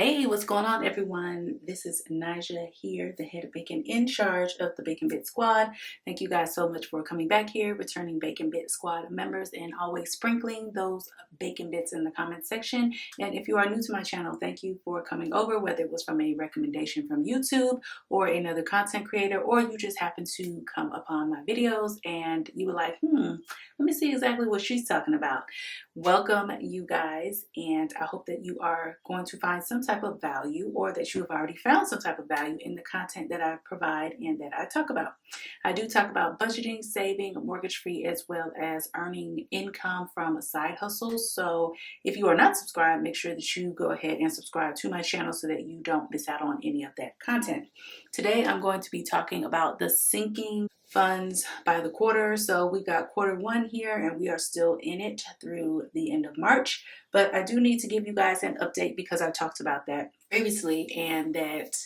Hey, what's going on, everyone? This is Naja here, the head of Bacon in charge of the Bacon Bit Squad. Thank you guys so much for coming back here, returning Bacon Bit Squad members, and always sprinkling those bacon bits in the comment section. And if you are new to my channel, thank you for coming over, whether it was from a recommendation from YouTube or another content creator, or you just happen to come upon my videos and you were like, let me see exactly what she's talking about. Welcome, you guys, and I hope that you are going to find some type of value, or that you have already found some type of value in the content that I provide and that I talk about. I do talk about budgeting, saving, mortgage-free, as well as earning income from side hustles. So if you are not subscribed, make sure that you go ahead and subscribe to my channel so that you don't miss out on any of that content. Today, I'm going to be talking about the sinking funds by the quarter. So we got quarter one here and we are still in it through the end of March. But I do need to give you guys an update because I talked about that previously, and that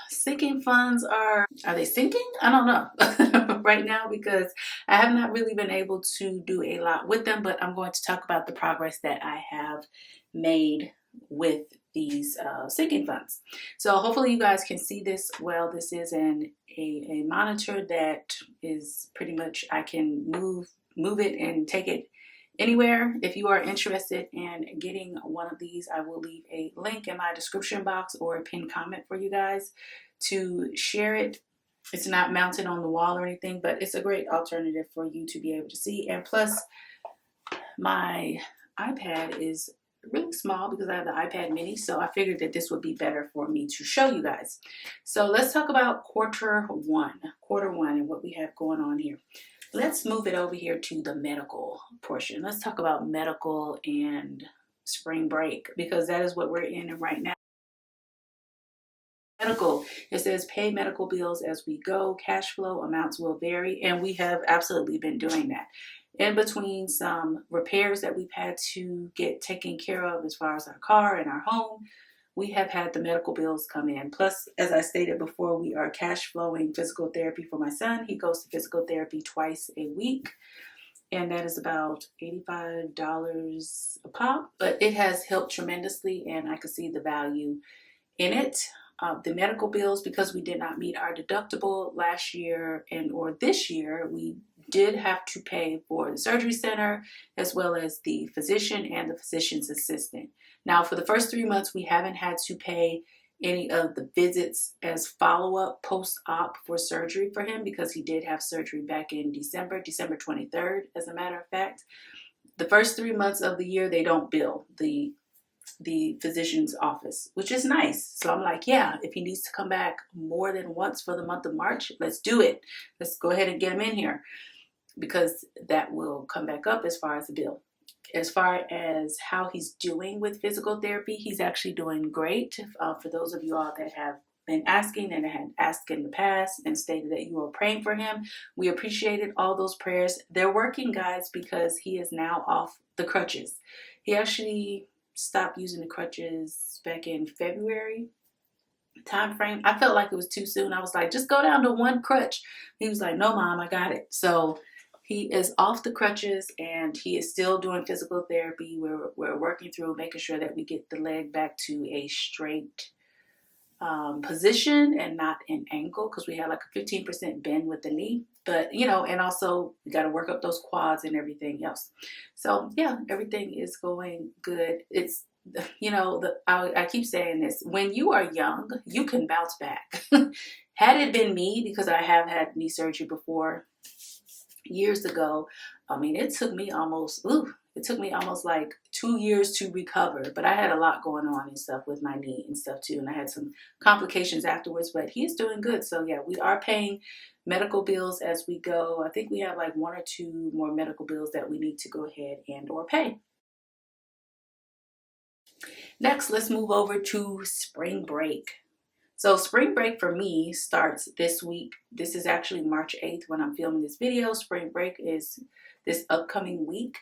sinking funds are they sinking? I don't know right now, because I have not really been able to do a lot with them, but I'm going to talk about the progress that I have made with these sinking funds. So hopefully you guys can see this well. This is a monitor that is pretty much, I can move it and take it anywhere. If you are interested in getting one of these, I will leave a link in my description box or a pinned comment for you guys to share it. It's not mounted on the wall or anything, but it's a great alternative for you to be able to see. And plus, my iPad is really small because I have the iPad mini, so I figured that this would be better for me to show you guys. So let's talk about quarter one and what we have going on here. Let's move it over here to the medical portion. Let's talk about medical and spring break, because that is what we're in right now. Medical, it says pay medical bills as we go. Cash flow amounts will vary, and we have absolutely been doing that. In between some repairs that we've had to get taken care of as far as our car and our home, we have had the medical bills come in. Plus, as I stated before, we are cash flowing physical therapy for my son. He goes to physical therapy twice a week, and that is about $85 a pop. But it has helped tremendously, and I could see the value in it. The medical bills, because we did not meet our deductible last year or this year, we did have to pay for the surgery center as well as the physician and the physician's assistant. Now, for the first 3 months, we haven't had to pay any of the visits as follow-up post-op for surgery for him, because he did have surgery back in December 23rd, as a matter of fact. The first 3 months of the year, they don't bill the physician's office, which is nice. So I'm like, yeah, if he needs to come back more than once for the month of March, let's do it. Let's go ahead and get him in here, because that will come back up as far as the bill. As far as how he's doing with physical therapy, he's actually doing great. For those of you all that have been asking and had asked in the past and stated that you were praying for him, we appreciated all those prayers. They're working, guys, because he is now off the crutches. He actually stopped using the crutches back in February time frame. I felt like it was too soon. I was like, just go down to one crutch. He was like, no, Mom, I got it. So he is off the crutches and he is still doing physical therapy. We're working through making sure that we get the leg back to a straight position and not an angle, because we had like a 15% bend with the knee. But, you know, and also we got to work up those quads and everything else. So yeah, everything is going good. It's, you know, I keep saying this, when you are young, you can bounce back. Had it been me, because I have had knee surgery before years ago, I mean, it took me almost like 2 years to recover, but I had a lot going on and stuff with my knee and stuff too, and I had some complications afterwards, but he's doing good. So yeah, we are paying medical bills as we go. I think we have like 1 or 2 more medical bills that we need to go ahead and or pay. Next, let's move over to spring break. So spring break for me starts this week. This is actually March 8th when I'm filming this video. Spring break is this upcoming week.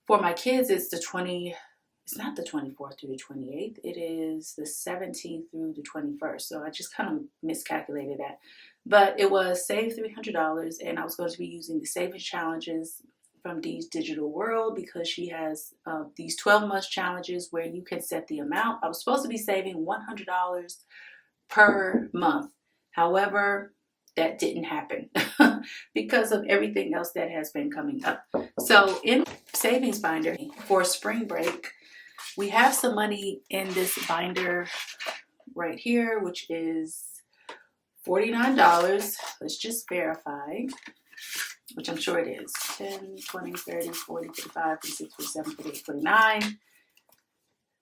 For my kids, it's not the 24th through the 28th. It is the 17th through the 21st. So I just kind of miscalculated that. But it was save $300, and I was going to be using the savings challenges from Dee's Digital World because she has these 12-month challenges where you can set the amount. I was supposed to be saving $100 per month. However, that didn't happen because of everything else that has been coming up. So in savings binder for spring break, we have some money in this binder right here, which is $49. Let's just verify, which I'm sure it is. 10, 20, 30, 40, 45, 46, 47, 48, 49.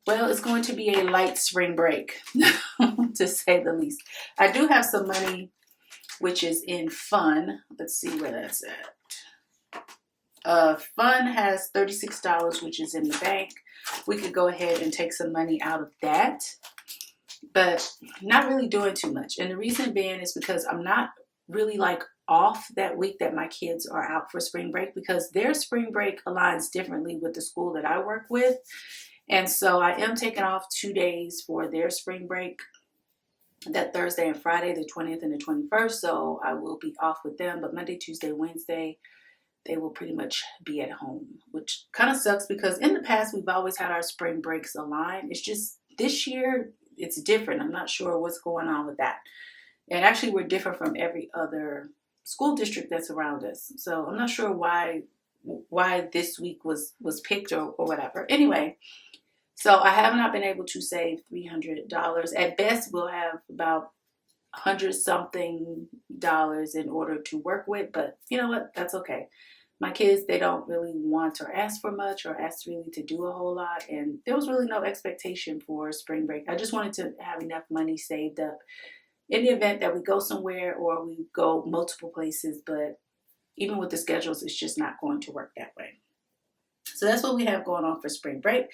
Well, it's going to be a light spring break, to say the least. I do have some money, which is in fun. Let's see where that's at. Fun has $36, which is in the bank. We could go ahead and take some money out of that, but not really doing too much. And the reason being is because I'm not really like off that week that my kids are out for spring break, because their spring break aligns differently with the school that I work with. And so I am taking off 2 days for their spring break, that Thursday and Friday, the 20th and the 21st. So I will be off with them, but Monday, Tuesday, Wednesday, they will pretty much be at home, which kind of sucks because in the past, we've always had our spring breaks aligned. It's just this year, it's different. I'm not sure what's going on with that. And actually, we're different from every other school district that's around us. So I'm not sure why this week was picked or whatever. Anyway, so I have not been able to save $300. At best, we'll have about $100-something in order to work with. But you know what? That's okay. My kids, they don't really want or ask for much or ask really to do a whole lot. And there was really no expectation for spring break. I just wanted to have enough money saved up in the event that we go somewhere or we go multiple places. But even with the schedules, it's just not going to work that way. So that's what we have going on for spring break.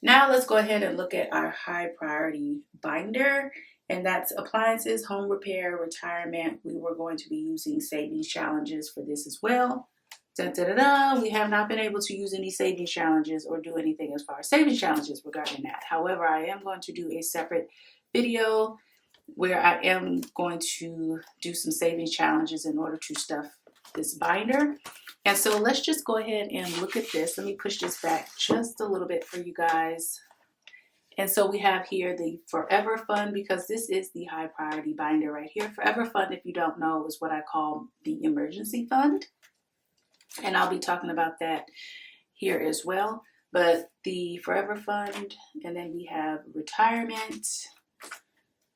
Now let's go ahead and look at our high priority binder, and that's appliances, home repair, retirement. We were going to be using savings challenges for this as well. Dun, dun, dun, dun. We have not been able to use any savings challenges or do anything as far as savings challenges regarding that. However, I am going to do a separate video where I am going to do some savings challenges in order to stuff this binder. And so let's just go ahead and look at this. Let me push this back just a little bit for you guys. And so we have here the Forever Fund, because this is the high priority binder right here. Forever Fund, if you don't know, is what I call the emergency fund. And I'll be talking about that here as well. But the Forever Fund, and then we have retirement,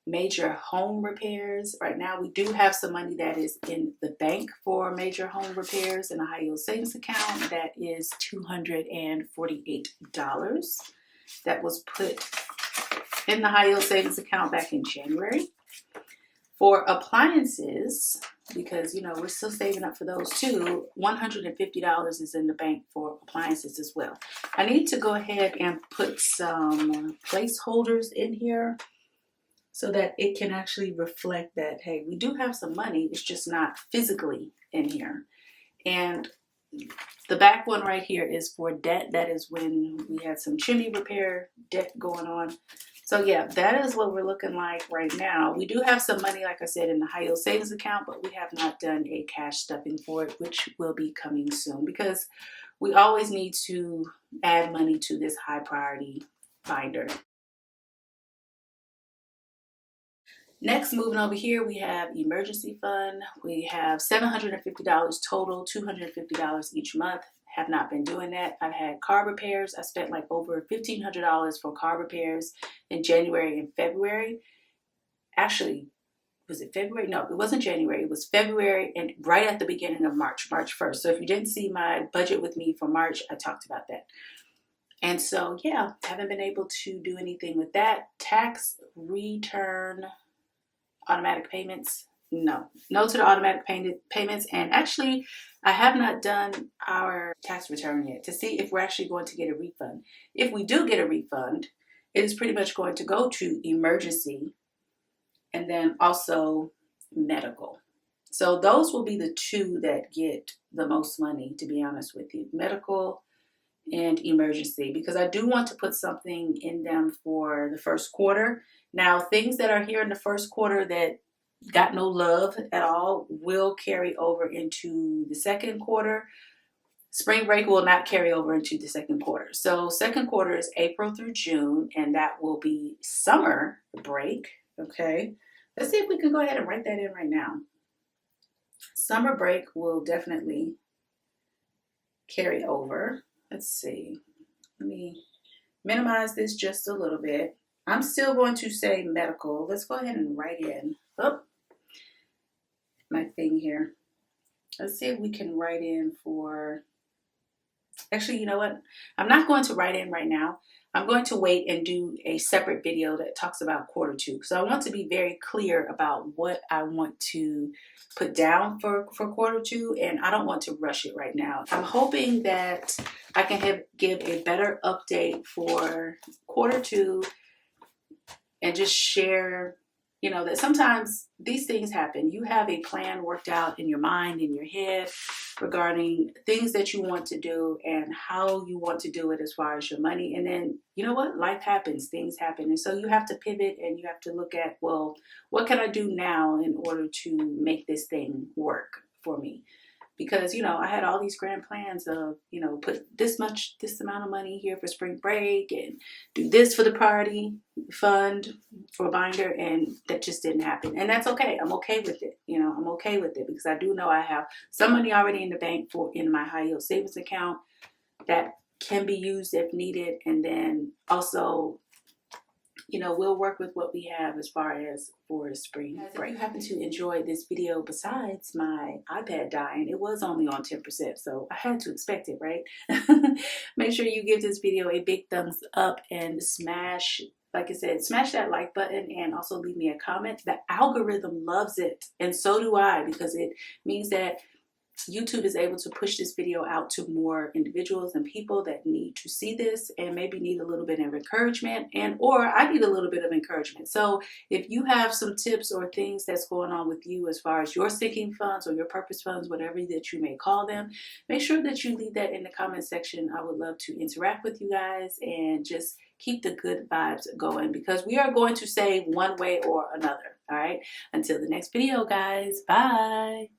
major home repairs. Right now, we do have some money that is in the bank for major home repairs in a high yield savings account. That is $248. That was put in the high yield savings account back in January. For appliances, because you know we're still saving up for those too, $150 is in the bank for appliances as well. I need to go ahead and put some placeholders in here so that it can actually reflect that, hey, we do have some money, it's just not physically in here. And the back one right here is for debt. That is when we had some chimney repair debt going on. So yeah, that is what we're looking like right now. We do have some money, like I said, in the high yield savings account, but we have not done a cash stuffing for it, which will be coming soon because we always need to add money to this high priority binder. Next, moving over here, we have emergency fund. We have $750 total, $250 each month. Have not been doing that. I've had car repairs. I spent like over $1,500 for car repairs in January and February. Actually, was it February? No, it wasn't January. It was February and right at the beginning of March 1st. So if you didn't see my budget with me for March, I talked about that. And so, yeah, haven't been able to do anything with that. Tax return, automatic payments, no to the automatic payments. And actually, I have not done our tax return yet to see if we're actually going to get a refund. If we do get a refund, it is pretty much going to go to emergency and then also medical. So those will be the two that get the most money, to be honest with you, medical and emergency, because I do want to put something in them for the first quarter. Now, things that are here in the first quarter that got no love at all will carry over into the second quarter. Spring break will not carry over into the second quarter. So second quarter is April through June, and that will be summer break. Okay. Let's see if we can go ahead and write that in right now. Summer break will definitely carry over. Let's see. Let me minimize this just a little bit. I'm still going to say medical. Let's go ahead and write in my thing here. Let's see if we can write in for, actually, you know what? I'm not going to write in right now. I'm going to wait and do a separate video that talks about quarter two. So I want to be very clear about what I want to put down for quarter two, and I don't want to rush it right now. I'm hoping that I can give a better update for quarter two and just share, you know, that sometimes these things happen. You have a plan worked out in your mind, in your head, regarding things that you want to do and how you want to do it as far as your money. And then, you know what? Life happens, things happen. And so you have to pivot and you have to look at, well, what can I do now in order to make this thing work for me? Because, you know, I had all these grand plans of, you know, put this amount of money here for spring break and do this for the party fund for a binder, and that just didn't happen. And that's okay. I'm okay with it. You know, I'm okay with it because I do know I have some money already in the bank in my high yield savings account that can be used if needed. And then also, you know, we'll work with what we have as far as for spring break. If you happen to enjoy this video, besides my iPad dying, it was only on 10%, so I had to expect it, right? Make sure you give this video a big thumbs up and smash, like I said, smash that like button and also leave me a comment. The algorithm loves it, and so do I, because it means that YouTube is able to push this video out to more individuals and people that need to see this and maybe need a little bit of encouragement, or I need a little bit of encouragement. So if you have some tips or things that's going on with you as far as your sinking funds or your purpose funds, whatever that you may call them, make sure that you leave that in the comment section. I would love to interact with you guys and just keep the good vibes going, because we are going to save one way or another. All right. Until the next video, guys. Bye.